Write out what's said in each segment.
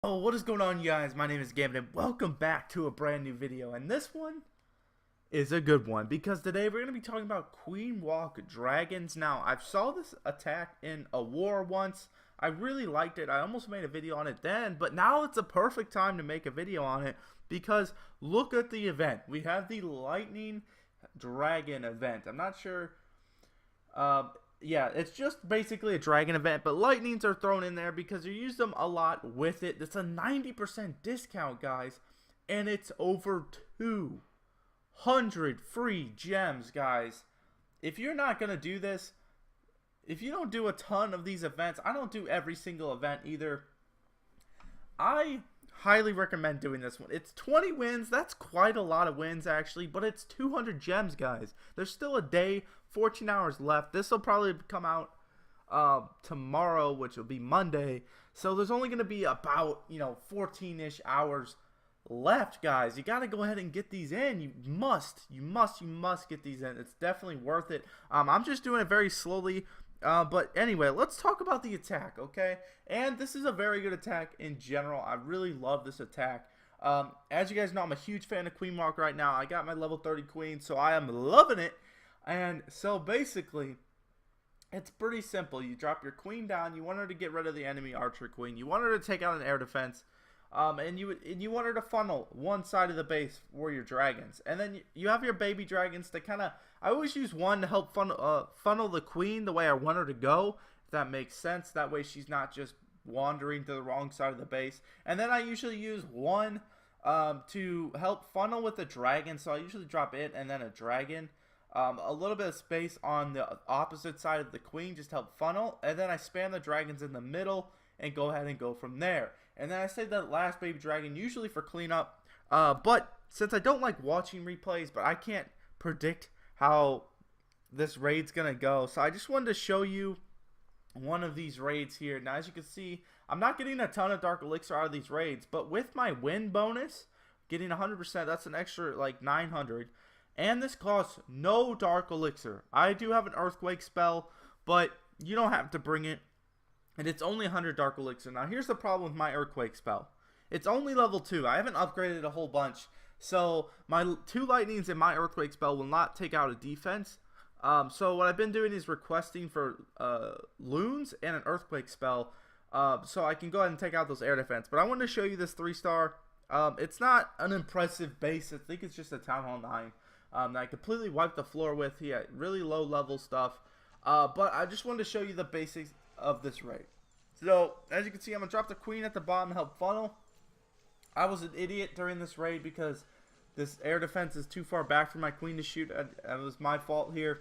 Oh, what is going on, you guys? My name is Gambit, and welcome back to a brand new video. And this one is a good one because today we're going to be talking about Queen Walk Dragons. Now, I saw this attack in a war once. I really liked it. I almost made a video on it then, but now it's a perfect time to make a video on it because look at the event. We have the Lightning Dragon event. I'm not sure. Yeah, it's just basically a dragon event, but lightnings are thrown in there because you use them a lot with it. It's a 90% discount, guys, and it's over 200 free gems, guys. If you're not going to do this, if you don't do a ton of these events, I don't do every single event either. I highly recommend doing this one. It's 20 wins. That's quite a lot of wins, actually, but it's 200 gems, guys. There's still a day, 14 hours left. This will probably come out tomorrow, which will be Monday. So there's only going to be about, 14-ish hours left, guys. You got to go ahead and get these in. You must get these in. It's definitely worth it. I'm just doing it very slowly. But anyway, let's talk about the attack, okay? And this is a very good attack in general. I really love this attack. As you guys know, I'm a huge fan of Queen Walk right now. I got my level 30 queen, so I am loving it. And so basically, it's pretty simple. You drop your queen down. You want her to get rid of the enemy archer queen. You want her to take out an air defense. And you want her to funnel one side of the base for your dragons. And then you have your baby dragons to kind of... I always use one to help funnel the queen the way I want her to go, if that makes sense. That way she's not just wandering to the wrong side of the base. And then I usually use one to help funnel with the dragon. So I usually drop it and then a dragon. A little bit of space on the opposite side of the queen, just help funnel. And then I spam the dragons in the middle and go ahead and go from there. And then I save that last baby dragon usually for cleanup. But since I don't like watching replays, but I can't predict how this raid's gonna go, so I just wanted to show you one of these raids here. Now, as you can see, I'm not getting a ton of dark elixir out of these raids, but with my win bonus, getting 100%, that's an extra like 900. And this costs no dark elixir. I do have an earthquake spell, but you don't have to bring it. And it's only 100 dark elixir. Now, here's the problem with my earthquake spell. It's only level 2. I haven't upgraded a whole bunch. So, my 2 lightnings in my earthquake spell will not take out a defense. So, what I've been doing is requesting for loons and an earthquake spell. So, I can go ahead and take out those air defense. But I wanted to show you this 3-star. It's not an impressive base. I think it's just a Town Hall 9. That I completely wiped the floor with. He had really low level stuff. But I just wanted to show you the basics of this raid. So, as you can see, I'm going to drop the queen at the bottom to help funnel. I was an idiot during this raid because this air defense is too far back for my queen to shoot. It was my fault here.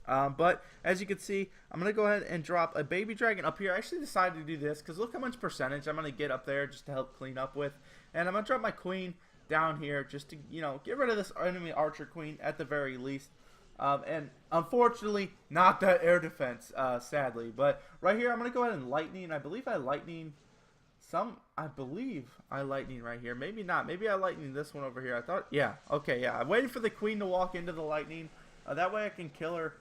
But, as you can see, I'm going to go ahead and drop a baby dragon up here. I actually decided to do this because look how much percentage I'm going to get up there just to help clean up with. And I'm going to drop my queen down here just to, get rid of this enemy archer queen at the very least. And unfortunately, not that air defense, sadly. But right here, I'm going to go ahead and lightning. I believe I lightning right here. Maybe not. Maybe I lightning this one over here. I thought, yeah. Okay, yeah. I'm waiting for the queen to walk into the lightning. That way I can kill her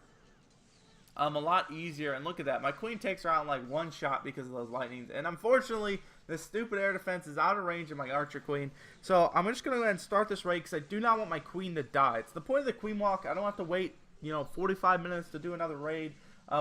a lot easier. And look at that. My queen takes her out in like one shot because of those lightnings. And unfortunately, this stupid air defense is out of range of my archer queen. So I'm just going to go ahead and start this raid because I do not want my queen to die. It's the point of the queen walk. I don't have to wait, 45 minutes to do another raid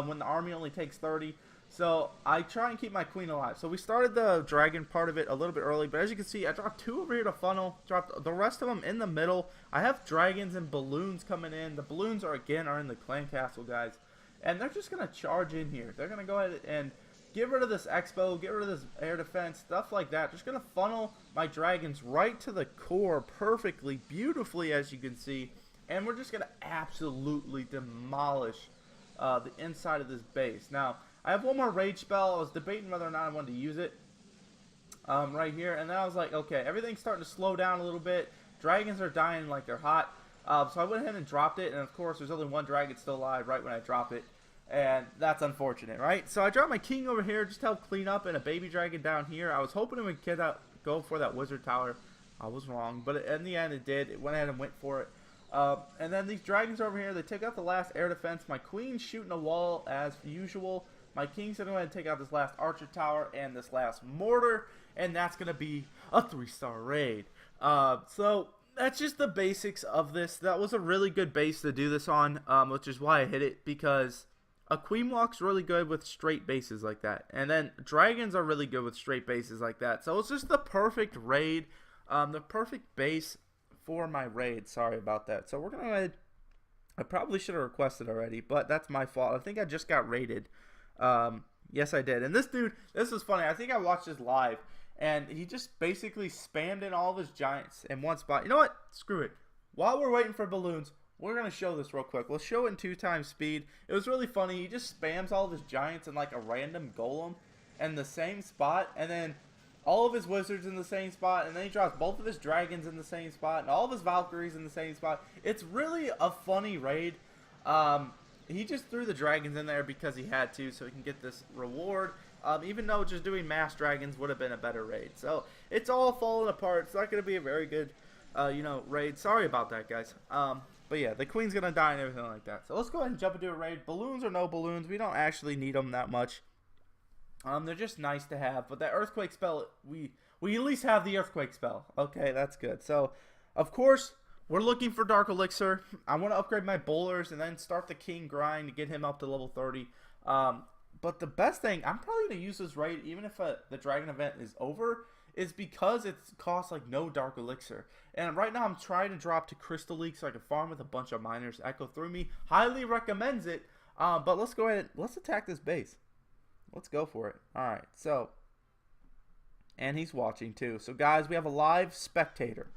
when the army only takes 30. So I try and keep my queen alive. So we started the dragon part of it a little bit early. But as you can see, I dropped 2 over here to funnel. Dropped the rest of them in the middle. I have dragons and balloons coming in. The balloons are in the clan castle, guys. And they're just going to charge in here. They're going to go ahead and get rid of this expo, get rid of this air defense, stuff like that. Just going to funnel my dragons right to the core perfectly, beautifully, as you can see. And we're just going to absolutely demolish the inside of this base. Now, I have one more rage spell. I was debating whether or not I wanted to use it right here. And then I was like, okay, everything's starting to slow down a little bit. Dragons are dying like they're hot. So I went ahead and dropped it. And, of course, there's only one dragon still alive right when I drop it. And that's unfortunate, right? So I dropped my king over here just to help clean up and a baby dragon down here. I was hoping it would go for that wizard tower. I was wrong. But in the end, it did. It went ahead and went for it. And then these dragons over here, they took out the last air defense. My queen's shooting a wall as usual. My king's going to go ahead and take out this last archer tower and this last mortar, and that's going to be a 3-star raid. So that's just the basics of this. That was a really good base to do this on, which is why I hit it, because a Queen Walk's really good with straight bases like that. And then dragons are really good with straight bases like that. So it's just the perfect raid, the perfect base for my raid. Sorry about that. So we're going to go ahead. I probably should have requested already, but that's my fault. I think I just got raided. Yes, I did. And this dude, this was funny. I think I watched this live, and he just basically spammed in all of his giants in one spot. You know what? Screw it. While we're waiting for balloons, we're going to show this real quick. We'll show it in 2x speed. It was really funny. He just spams all of his giants in like a random golem in the same spot, and then all of his wizards in the same spot, and then he drops both of his dragons in the same spot, and all of his Valkyries in the same spot. It's really a funny raid. He just threw the dragons in there because he had to, so he can get this reward. Even though just doing mass dragons would have been a better raid. So it's all falling apart. It's not going to be a very good, raid. Sorry about that, guys. But yeah, the queen's going to die and everything like that. So let's go ahead and jump into a raid. Balloons or no balloons, we don't actually need them that much. They're just nice to have. But that earthquake spell, we at least have the earthquake spell. Okay, that's good. So, of course, we're looking for Dark Elixir. I want to upgrade my bowlers and then start the king grind to get him up to level 30. But the best thing, I'm probably going to use this raid even if the dragon event is over, is because it costs like no Dark Elixir. And right now I'm trying to drop to Crystal League so I can farm with a bunch of miners. Echo through me highly recommends it. But let's go ahead, let's attack this base. Let's go for it. Alright, so, and he's watching too. So guys, we have a live spectator.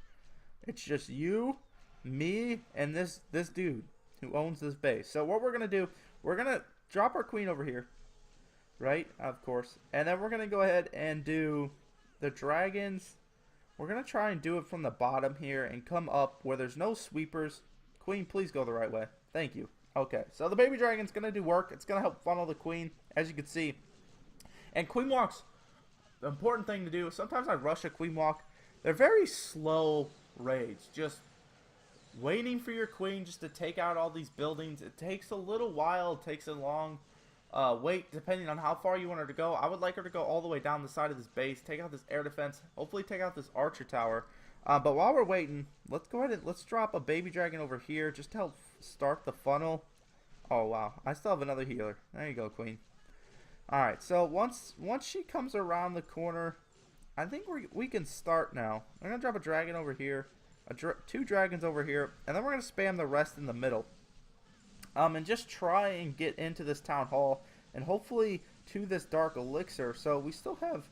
It's just you, me, and this dude who owns this base. So what we're going to do, we're going to drop our queen over here. Right? Of course. And then we're going to go ahead and do the dragons. We're going to try and do it from the bottom here and come up where there's no sweepers. Queen, please go the right way. Thank you. Okay. So the baby dragon's going to do work. It's going to help funnel the queen, as you can see. And Queen Walks, the important thing to do, sometimes I rush a Queen Walk. They're very slow raids. Just waiting for your queen just to take out all these buildings. It takes a little while. It takes a long wait, depending on how far you want her to go. I would like her to go all the way down the side of this base, take out this air defense, hopefully take out this archer tower. But while we're waiting, let's go ahead and let's drop a baby dragon over here just to help start the funnel. Oh wow, I still have another healer. There you go, queen. Alright, so once she comes around the corner, I think we can start now. I'm going to drop a dragon over here, two dragons over here, and then we're going to spam the rest in the middle. And just try and get into this town hall and hopefully to this dark elixir. So we still have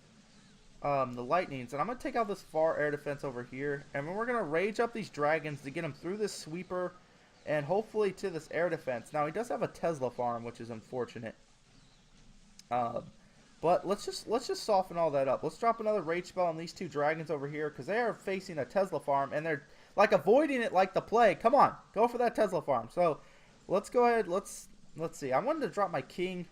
the lightnings, and I'm going to take out this far air defense over here, and we're going to rage up these dragons to get them through this sweeper and hopefully to this air defense. Now he does have a Tesla farm, which is unfortunate. But let's just soften all that up. Let's drop another rage spell on these two dragons over here because they are facing a Tesla farm and they're like avoiding it like the plague. Come on, go for that Tesla farm. So let's go ahead. Let's see. I wanted to drop my king.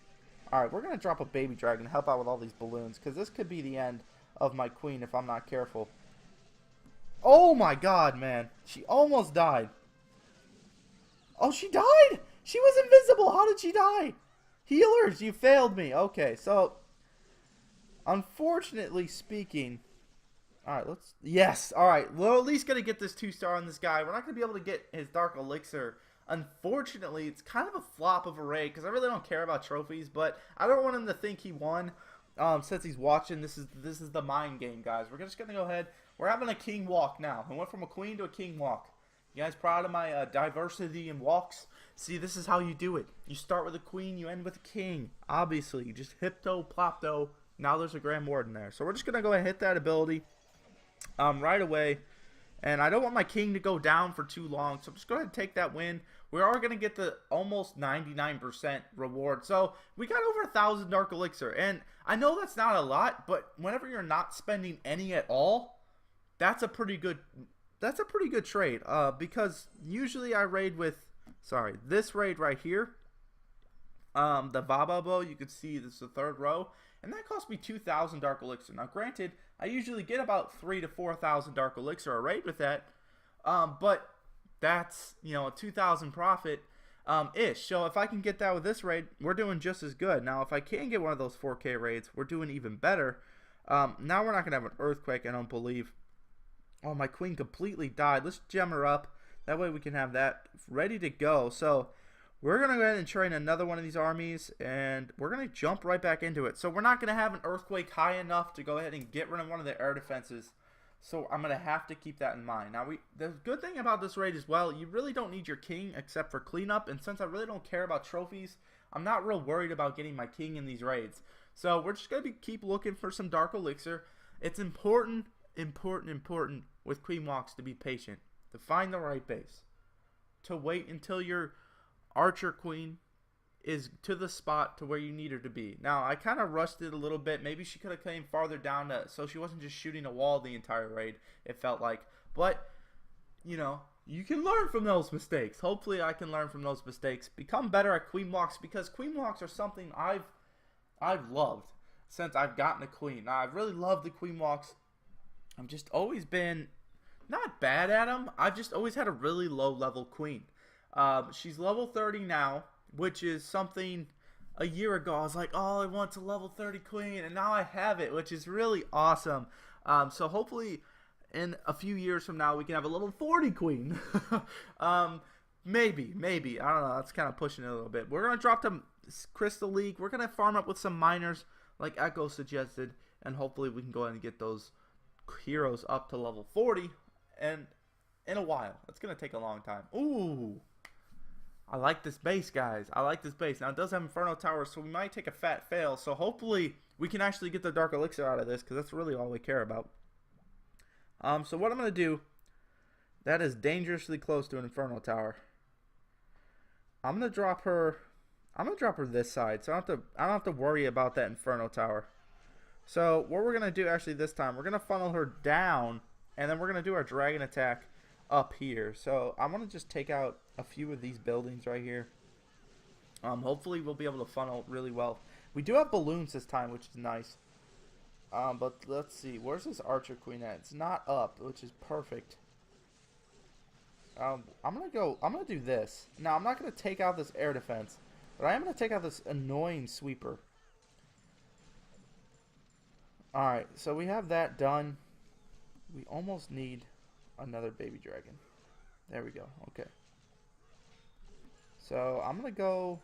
All right, we're gonna drop a baby dragon to help out with all these balloons because this could be the end of my queen if I'm not careful. Oh my God, man! She almost died. Oh, she died. She was invisible. How did she die? Healers, you failed me. Okay, so unfortunately speaking, all right, yes, all right, we're at least gonna get this 2-star on this guy. We're not gonna be able to get his dark elixir. Unfortunately, it's kind of a flop of a raid because I really don't care about trophies, but I don't want him to think he won. Since he's watching, this is the mind game, guys. We're just gonna go ahead. We're having a king walk now. We went from a queen to a king walk. You guys proud of my diversity in walks? See, this is how you do it. You start with a queen, you end with a king. Obviously, you just hipto, plopto. Now there's a Grand Warden there. So we're just going to go ahead and hit that ability right away. And I don't want my king to go down for too long. So I'm just going to take that win. We are going to get the almost 99% reward. So we got over 1,000 Dark Elixir. And I know that's not a lot, but whenever you're not spending any at all, that's a pretty good trade. Because usually I raid with, this raid right here. The Vaba bow, you can see this is the third row. And that cost me 2,000 Dark Elixir. Now granted, I usually get about 3,000 to 4,000 Dark Elixir a raid with that. But that's, a 2,000 profit. ish. So if I can get that with this raid, we're doing just as good. Now, if I can get one of those 4K raids, we're doing even better. Now we're not going to have an earthquake, I don't believe. Oh, my queen completely died. Let's gem her up. That way we can have that ready to go. So we're going to go ahead and train another one of these armies, and we're going to jump right back into it. So we're not going to have an earthquake high enough to go ahead and get rid of one of the air defenses. So I'm going to have to keep that in mind. Now, the good thing about this raid as well, you really don't need your king except for cleanup. And since I really don't care about trophies, I'm not real worried about getting my king in these raids. So we're just going to keep looking for some dark elixir. It's important with Queen Walks to be patient, to find the right base, to wait until your archer queen is to the spot to where you need her to be. Now, I kind of rushed it a little bit. Maybe she could have came farther down so she wasn't just shooting a wall the entire raid, it felt like. But, you know, you can learn from those mistakes. Hopefully I can learn from those mistakes. Become better at Queen Walks, because Queen Walks are something I've loved since I've gotten a queen. Now, I've really loved the Queen Walks. I've just always been not bad at them. I've just always had a really low level queen. She's level 30 now, which is something a year ago I was like, oh, I want a level 30 queen, and now I have it, which is really awesome. So hopefully in a few years from now we can have a level 40 queen. Maybe, I don't know, that's kind of pushing it a little bit. We're going to drop to Crystal League. We're going to farm up with some miners like Echo suggested, and hopefully we can go ahead and get those heroes up to level 40 and in a while. It's going to take a long time. Ooh, I like this base, guys. I like this base. Now, it does have Inferno Towers, so we might take a fat fail. So, hopefully, we can actually get the Dark Elixir out of this, because that's really all we care about. So, what I'm going to do, that is dangerously close to an Inferno Tower. I'm going to drop her this side, so I don't have to worry about that Inferno Tower. So, what we're going to do, actually, this time, we're going to funnel her down, and then we're going to do our dragon attack up here. So I'm going to just take out a few of these buildings right here. Hopefully we'll be able to funnel really well. We do have balloons this time, which is nice. But let's see, where's this archer queen at? It's not up, which is perfect. I'm gonna do this. Now, I'm not gonna take out this air defense, but I am gonna take out this annoying sweeper. Alright, so we have that done. We almost need another baby dragon. There we go. Okay. So I'm gonna go.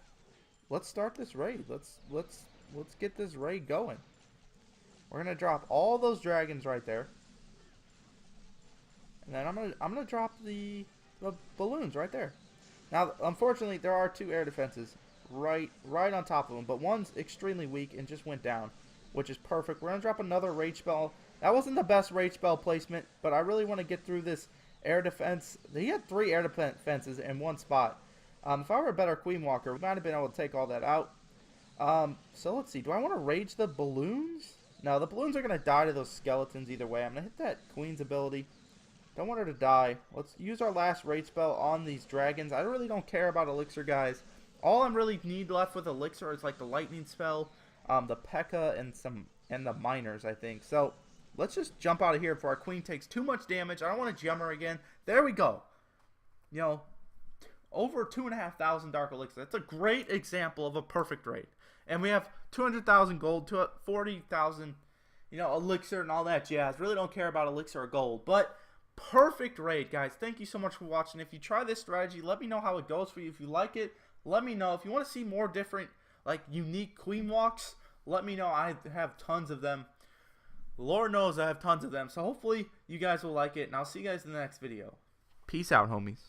Let's start this raid. Let's get this raid going. We're gonna drop all those dragons right there, and then I'm gonna drop the balloons right there. Now, unfortunately, there are two air defenses right on top of them, but one's extremely weak and just went down, which is perfect. We're gonna drop another rage spell. That wasn't the best rage spell placement, but I really want to get through this air defense. He had 3 air defenses in one spot. If I were a better Queen Walker, we might have been able to take all that out. So let's see. Do I want to rage the balloons? No, the balloons are going to die to those skeletons either way. I'm going to hit that Queen's ability. Don't want her to die. Let's use our last rage spell on these dragons. I really don't care about elixir, guys. All I really need left with elixir is like the lightning spell, the P.E.K.K.A, and the miners, I think. So let's just jump out of here before our queen takes too much damage. I don't want to gem her again. There we go. You know, over 2,500 dark elixir. That's a great example of a perfect raid. And we have 200,000 gold, 40,000, you know, elixir and all that jazz. Really don't care about elixir or gold, but perfect raid, guys. Thank you so much for watching. If you try this strategy, let me know how it goes for you. If you like it, let me know. If you want to see more different, like, unique queen walks, let me know. I have tons of them. Lord knows I have tons of them. So hopefully you guys will like it, and I'll see you guys in the next video. Peace out, homies.